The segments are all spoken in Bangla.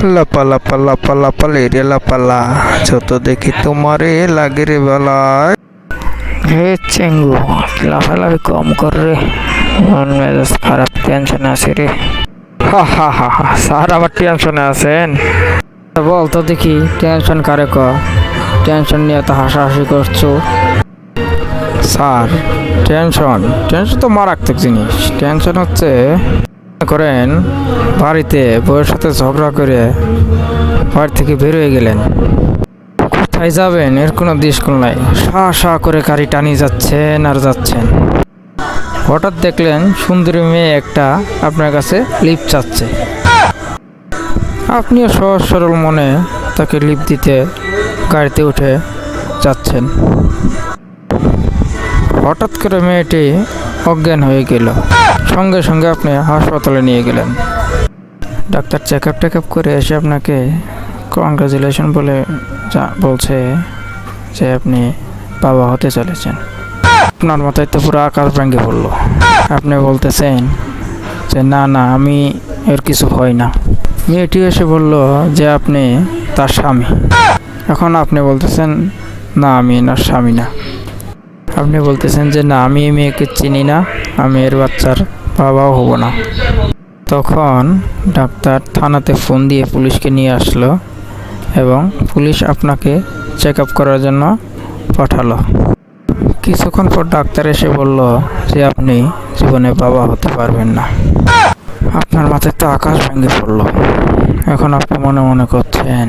লাপা লাপা লাপা লাপা রে লাপালা, যত দেখি তোমারে লাগে রে বেলায়। হে চেঙ্গু, লাফালাফি কম কর রে, মন মেজাজ খারাপ, টেনশনে আছি রে। হা হা হা হা, স্যার আবার টেনশনে আছেন? বল তো দেখি, টেনশন কারে ক? টেনশন নিয়ে তো হাসাহাসি করছো। স্যার টেনশন টেনশন তো মারাত্মক জিনিস। টেনশন হচ্ছে করেন বাড়িতে বউয়ের সাথে ঝগড়া করে বাড়ি থেকে বের হয়ে গেলেন, কোথায় যাবেন এর কোনো দিশকুল নাই, সা সা করে গাড়ি টানিয়ে যাচ্ছেন আর যাচ্ছেন। হঠাৎ দেখলেন সুন্দরী মেয়ে একটা আপনার কাছে লিফট চাচ্ছে। আপনিও সহজ সরল মনে তাকে লিফট দিতে গাড়িতে উঠে যাচ্ছেন। হঠাৎ করে মেয়েটি অজ্ঞান হয়ে গেল, সঙ্গে সঙ্গে আপনি হাসপাতালে নিয়ে গেলেন। ডাক্তার চেক আপ করে এসে আপনাকে কংগ্রাচুলেশন বলে বলছে যে আপনি বাবা হতে চলেছেন। আপনার মাথায় তো পুরো আকাশ ভেঙে পড়লো। আপনি বলতেছেন যে না না, আমি এর কিছু হয় না। মেয়েটি এসে বলল যে আপনি তার স্বামী। এখন আপনি বলতেছেন না, আমি এনার স্বামী না। আপনি বলতেছেন যে না, আমি এই মেয়েকে চিনি না, আমি এর বাচ্চার বাবাও হব না। তখন ডাক্তার থানাতে ফোন দিয়ে পুলিশকে নিয়ে আসলো এবং পুলিশ আপনাকে চেক আপ করার জন্য পাঠালো। কিছুক্ষণ পর ডাক্তার এসে বলল যে আপনি জীবনে বাবা হতে পারবেন না। আপনার মাথায় তো আকাশ ভেঙে পড়লো। এখন আপনি মনে মনে করছেন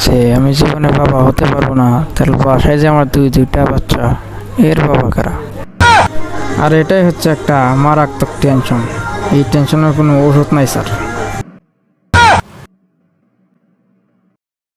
যে আমি জীবনে বাবা হতে পারবো না, তাহলে বাসায় যে আমার দুইটা বাচ্চা, এর বাবা কারা? আর এটাই হচ্ছে একটা মারাত্মক টেনশন। এই টেনশনের কোনো ওষুধ নাই স্যার,